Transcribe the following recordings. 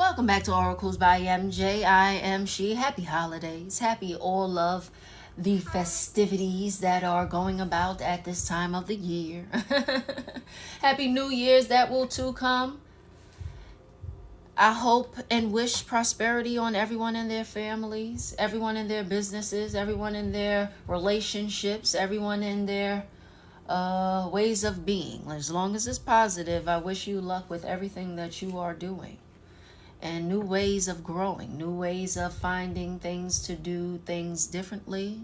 Welcome back to Oracles by MJ. I am she. Happy holidays. Happy all of the festivities that are going about at this time of the year. Happy New Year's that will too come. I hope and wish prosperity on everyone in their families, everyone in their businesses, everyone in their relationships, everyone in their ways of being. As long as it's positive, I wish you luck with everything that you are doing. And new ways of growing, new ways of finding things to do, things differently,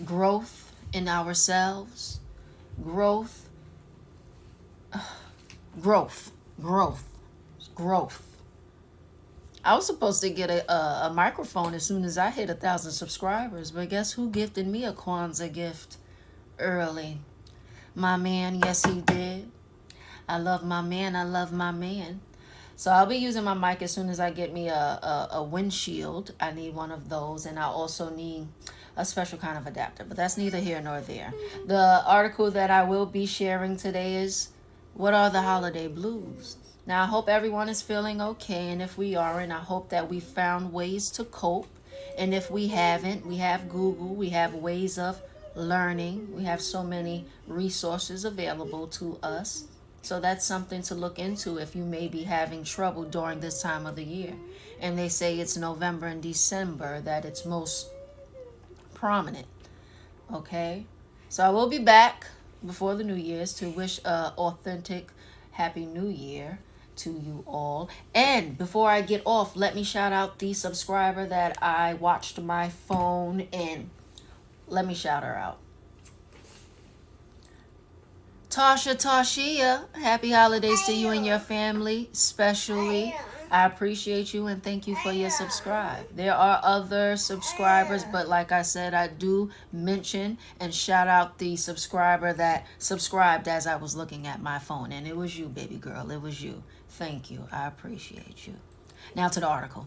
growth in ourselves, growth, growth. I was supposed to get a microphone as soon as I hit 1,000 subscribers, but guess who gifted me a Kwanzaa gift early? My man, yes he did. I love my man. So I'll be using my mic as soon as I get me a windshield. I need one of those, and I also need a special kind of adapter, but that's neither here nor there. The article that I will be sharing today is, what are the holiday blues? Now, I hope everyone is feeling okay, and if we aren't, I hope that we found ways to cope. And if we haven't, we have Google, we have ways of learning. We have so many resources available to us. So that's something to look into if you may be having trouble during this time of the year. And they say it's November and December that it's most prominent. Okay? So I will be back before the New Year's to wish a authentic Happy New Year to you all. And before I get off, let me shout out the subscriber that I watched my phone in. Let me shout her out. Tashia, happy holidays to you and your family, especially. I appreciate you and thank you for your subscribe. There are other subscribers, but like I said, I do mention and shout out the subscriber that subscribed as I was looking at my phone. And it was you, baby girl. It was you. Thank you. I appreciate you. Now to the article.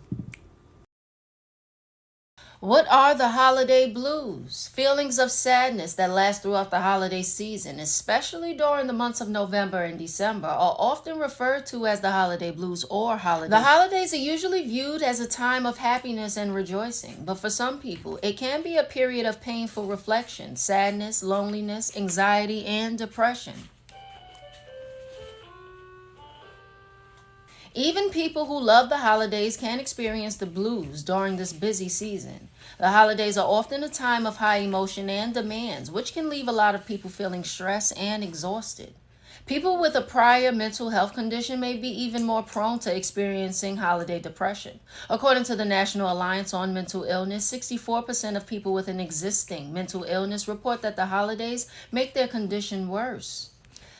What are the holiday blues? Feelings of sadness that last throughout the holiday season, especially during the months of November and December, are often referred to as the holiday blues or holiday. The holidays are usually viewed as a time of happiness and rejoicing, but for some people, it can be a period of painful reflection, sadness, loneliness, anxiety, and depression. Even people who love the holidays can experience the blues during this busy season. The holidays are often a time of high emotion and demands, which can leave a lot of people feeling stressed and exhausted. People with a prior mental health condition may be even more prone to experiencing holiday depression. According to the National Alliance on Mental Illness, 64% of people with an existing mental illness report that the holidays make their condition worse.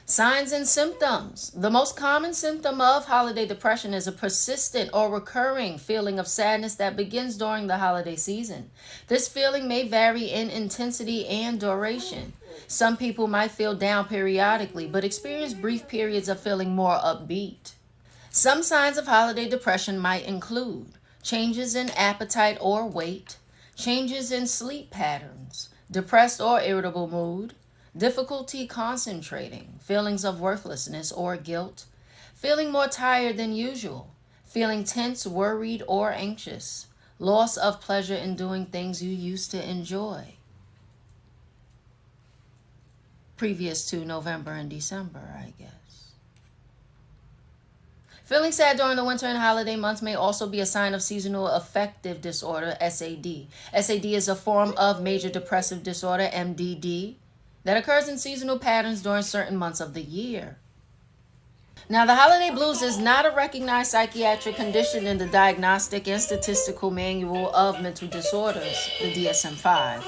Signs and symptoms. The most common symptom of holiday depression is a persistent or recurring feeling of sadness that begins during the holiday season. This feeling may vary in intensity and duration. Some people might feel down periodically, but experience brief periods of feeling more upbeat. Some signs of holiday depression might include changes in appetite or weight, changes in sleep patterns, depressed or irritable mood, difficulty concentrating, feelings of worthlessness or guilt, feeling more tired than usual, feeling tense, worried, or anxious, loss of pleasure in doing things you used to enjoy. Previous to November and December, I guess. Feeling sad during the winter and holiday months may also be a sign of seasonal affective disorder, SAD. SAD is a form of major depressive disorder, MDD, that occurs in seasonal patterns during certain months of the year. Now, the holiday blues is not a recognized psychiatric condition in the Diagnostic and Statistical Manual of Mental Disorders, the DSM-5,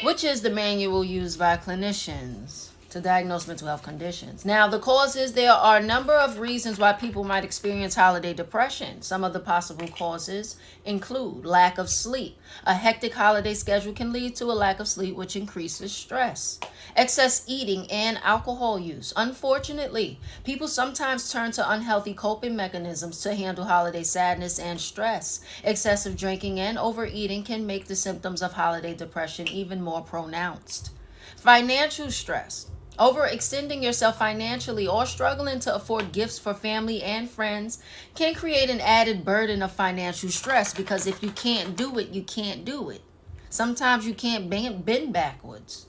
which is the manual used by clinicians to diagnose mental health conditions. Now, the causes, there are a number of reasons why people might experience holiday depression. Some of the possible causes include lack of sleep. A hectic holiday schedule can lead to a lack of sleep, which increases stress. Excess eating and alcohol use. Unfortunately, people sometimes turn to unhealthy coping mechanisms to handle holiday sadness and stress. Excessive drinking and overeating can make the symptoms of holiday depression even more pronounced. Financial stress. Overextending yourself financially or struggling to afford gifts for family and friends can create an added burden of financial stress, because if you can't do it, you can't do it. Sometimes you can't bend backwards.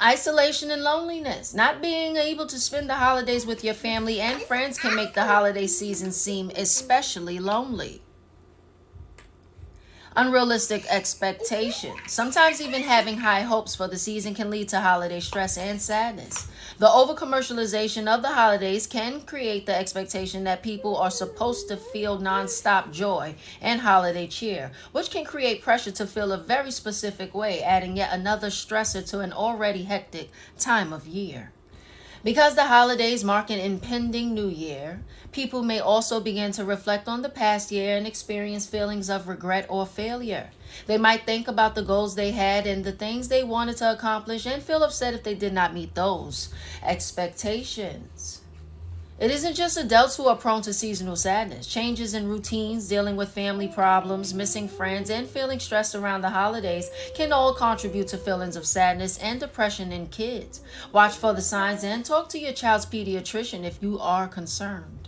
Isolation and loneliness. Not being able to spend the holidays with your family and friends can make the holiday season seem especially lonely. Unrealistic expectations. Sometimes even having high hopes for the season can lead to holiday stress and sadness. The over-commercialization of the holidays can create the expectation that people are supposed to feel nonstop joy and holiday cheer, which can create pressure to feel a very specific way, adding yet another stressor to an already hectic time of year. Because the holidays mark an impending new year, people may also begin to reflect on the past year and experience feelings of regret or failure. They might think about the goals they had and the things they wanted to accomplish and feel upset if they did not meet those expectations. It isn't just adults who are prone to seasonal sadness. Changes in routines, dealing with family problems, missing friends, and feeling stressed around the holidays can all contribute to feelings of sadness and depression in kids. Watch for the signs and talk to your child's pediatrician if you are concerned.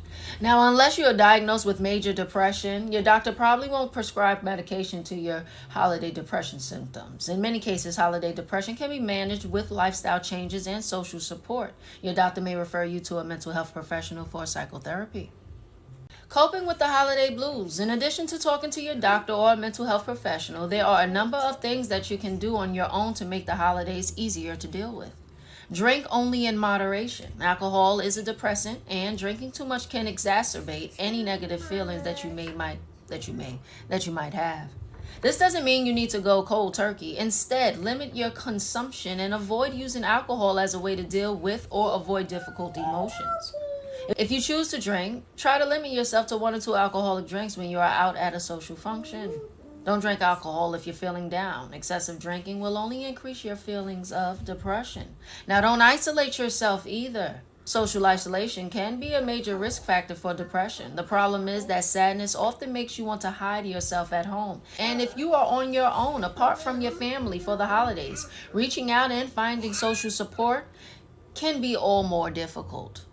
Now, unless you are diagnosed with major depression, your doctor probably won't prescribe medication to your holiday depression symptoms. In many cases, holiday depression can be managed with lifestyle changes and social support. Your doctor may refer you to a mental health professional for psychotherapy. Coping with the holiday blues. In addition to talking to your doctor or a mental health professional, there are a number of things that you can do on your own to make the holidays easier to deal with. Drink only in moderation. Alcohol is a depressant, and drinking too much can exacerbate any negative feelings that you might have. This doesn't mean you need to go cold turkey. Instead, limit your consumption and avoid using alcohol as a way to deal with or avoid difficult emotions. If you choose to drink, try to limit yourself to 1 or 2 alcoholic drinks when you are out at a social function. Don't drink alcohol if you're feeling down. Excessive drinking will only increase your feelings of depression. Now, don't isolate yourself either. Social isolation can be a major risk factor for depression. The problem is that sadness often makes you want to hide yourself at home. And if you are on your own, apart from your family for the holidays, reaching out and finding social support can be all more difficult.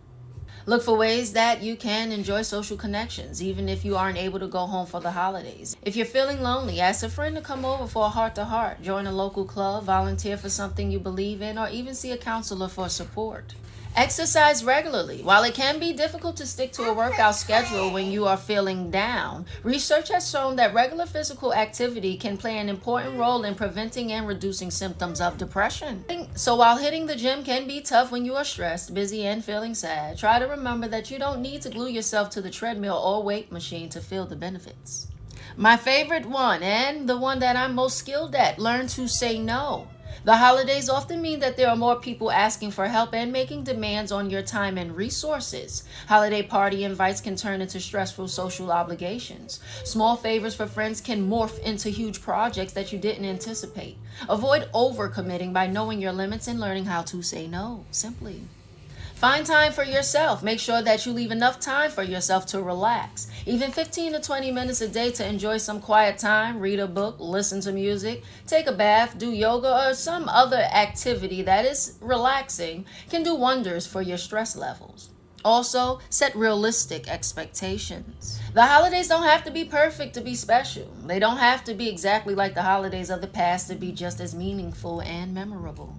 Look for ways that you can enjoy social connections, even if you aren't able to go home for the holidays. If you're feeling lonely, ask a friend to come over for a heart-to-heart. Join a local club, volunteer for something you believe in, or even see a counselor for support. Exercise regularly. While it can be difficult to stick to a workout schedule when you are feeling down, research has shown that regular physical activity can play an important role in preventing and reducing symptoms of depression. So while hitting the gym can be tough when you are stressed, busy, and feeling sad, try to remember that you don't need to glue yourself to the treadmill or weight machine to feel the benefits. My favorite one, and the one that I'm most skilled at, learn to say no. The holidays often mean that there are more people asking for help and making demands on your time and resources. Holiday party invites can turn into stressful social obligations. Small favors for friends can morph into huge projects that you didn't anticipate. Avoid overcommitting by knowing your limits and learning how to say no, simply. Find time for yourself. Make sure that you leave enough time for yourself to relax. Even 15 to 20 minutes a day to enjoy some quiet time, read a book, listen to music, take a bath, do yoga, or some other activity that is relaxing can do wonders for your stress levels. Also, set realistic expectations. The holidays don't have to be perfect to be special. They don't have to be exactly like the holidays of the past to be just as meaningful and memorable.